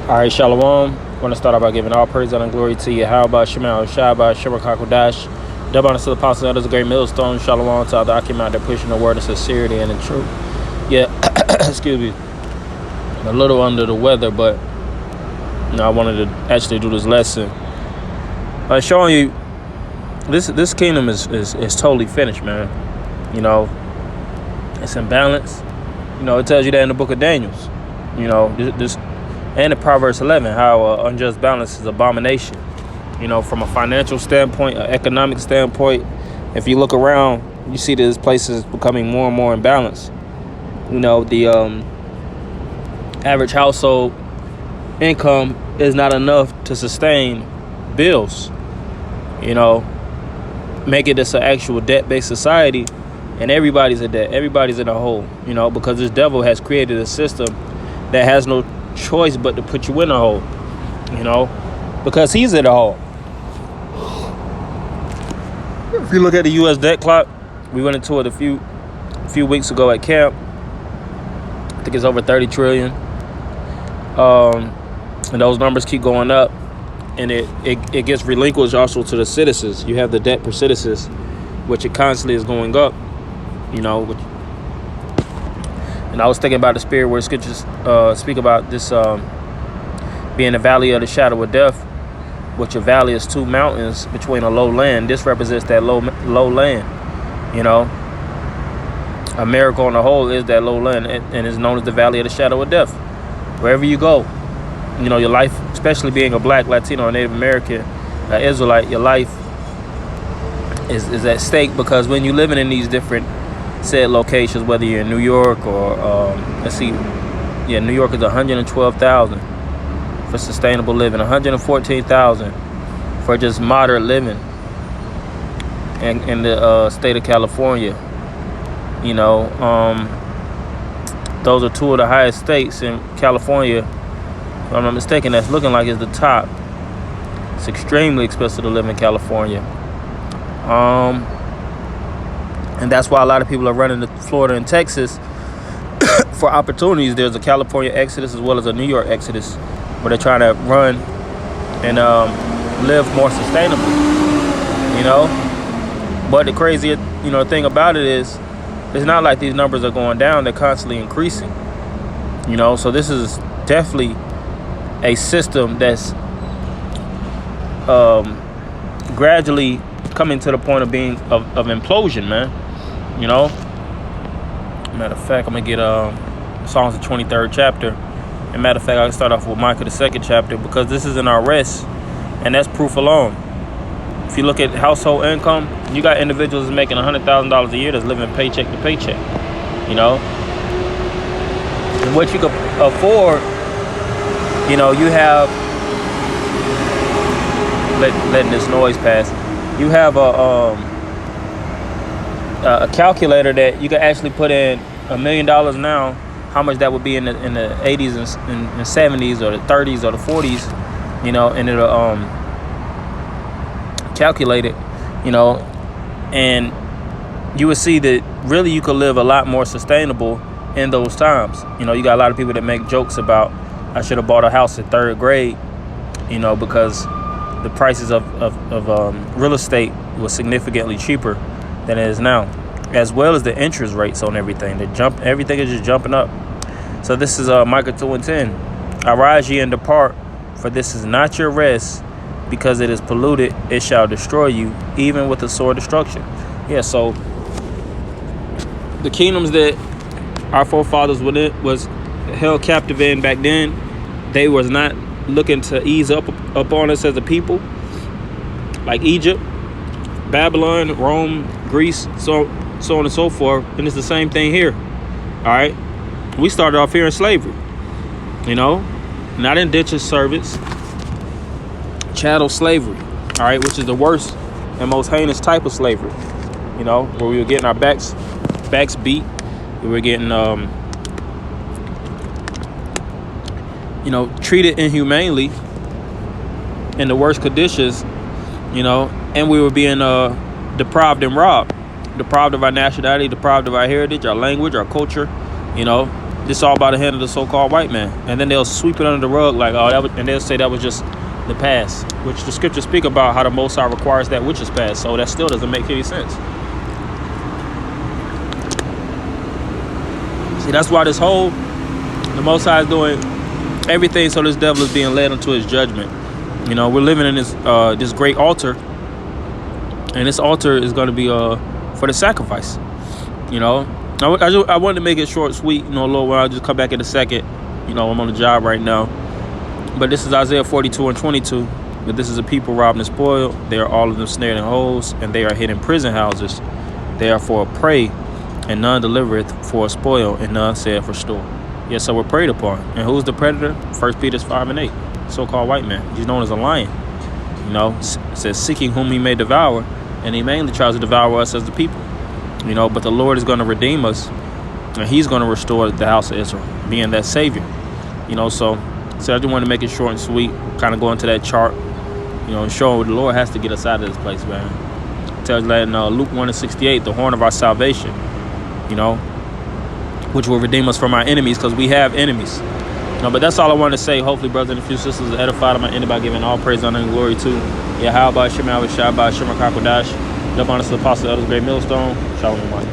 All right, Shalom. I want to start off by giving all praise and glory to you. How about Shema Shabbat, Shema Kakodash, double honor to the apostles and others, a great millstone. Shalom to all the Akim out there pushing the word of sincerity and the truth. Yeah, excuse me. I'm a little under the weather, but I wanted to actually do this lesson. Showing you this kingdom is totally finished, man. It's in balance. It tells you that in the book of Daniels. This and in Proverbs 11, how unjust balance is abomination. From a financial standpoint, an economic standpoint, if you look around, you see this place is becoming more and more imbalanced. The average household income is not enough to sustain bills. Make it this an actual debt-based society, and everybody's in debt. Everybody's in a hole. Because this devil has created a system that has no choice but to put you in a hole, because he's in a hole. If you look at the U.S. debt clock, we went into it a few weeks ago at camp. I think it's over 30 trillion. And those numbers keep going up, and it gets relinquished also to the citizens. You have the debt per citizens, which it constantly is going up, And I was thinking about the spirit where scriptures speak about this being the valley of the shadow of death, which a valley is two mountains between a low land. This represents that low land. America on the whole is that low land, and is known as the valley of the shadow of death. Wherever you go, your life, especially being a black, Latino, or Native American, Israelite, your life is at stake, because when you're living in these different said locations, whether you're in New York or New York is 112,000 for sustainable living, 114,000 for just moderate living, and in the state of California, those are two of the highest states. In California, if I'm not mistaken, that's looking like it's the top. It's extremely expensive to live in California. And that's why a lot of people are running to Florida and Texas for opportunities. There's a California exodus as well as a New York exodus, where they're trying to run and live more sustainably. But the crazy, thing about it is, it's not like these numbers are going down; they're constantly increasing. So this is definitely a system that's gradually coming to the point of being of implosion, man. Matter of fact, I'm gonna get Psalms the 23rd chapter. And matter of fact, I can start off with Micah the 2nd chapter, because this is in our rest, and that's proof alone. If you look at household income, you got individuals making $100,000 a year that's living paycheck to paycheck. And what you can afford, you have, letting this noise pass. You have a calculator that you can actually put in $1 million now. How much that would be in the 80s and 70s or the 30s or the 40s, and it'll calculate it, and you would see that really you could live a lot more sustainable in those times. You got a lot of people that make jokes about, I should have bought a house in 3rd grade, because the prices of real estate was significantly cheaper than it is now, as well as the interest rates on everything. Everything is just jumping up. So this is Micah 2:10. Arise ye and depart, for this is not your rest, because it is polluted, it shall destroy you, even with a sore destruction. Yeah, so the kingdoms that our forefathers was held captive in back then, they was not looking to ease up on us as a people, like Egypt, Babylon, Rome, Greece, so on and so forth. And it's the same thing here. All right, we started off here in slavery, not indentured service, chattel slavery. All right, which is the worst and most heinous type of slavery. Where we were getting our backs beat, we were getting treated inhumanely in the worst conditions, and we were being deprived and robbed of our nationality, deprived of our heritage, our language, our culture, this all by the hand of the so-called white man. And then they'll sweep it under the rug like, oh, and they'll say that was just the past, which the scriptures speak about how the Most High requires that which is past. So that still doesn't make any sense. See, that's why the Most High is doing everything so this devil is being led into his judgment. You know, we're living in this great altar, and this altar is going to be for the sacrifice. You know, I wanted to make it short, sweet. You know, Lord, I'll just come back in a second. You know, I'm on the job right now. But this is Isaiah 42:22. But this is a people robbed and spoiled. They are all of them snared in holes, and they are hid in prison houses. They are for a prey, and none delivereth, for a spoil, and none saith restore. Yes, so we're preyed upon. And who's the predator? 1 Peter 5:8. So-called white man. He's known as a lion. You know, it says, seeking whom he may devour, and he mainly tries to devour us as the people. You know, but the Lord is going to redeem us, and he's going to restore the house of Israel, being that savior. You know, so I just want to make it short and sweet, kind of go into that chart, you know, and show the Lord has to get us out of this place, man. It tells you that in Luke 1:68, the horn of our salvation, you know, which will redeem us from our enemies, because we have enemies. You know, but that's all I wanted to say. Hopefully, brothers and a few sisters are edified. I'm going to end by giving all praise, honor, and glory to Yahweh, Shema, Shai, Shema, Kakodash. Jump on us to the Apostle Elders, Great Millstone. Shalom.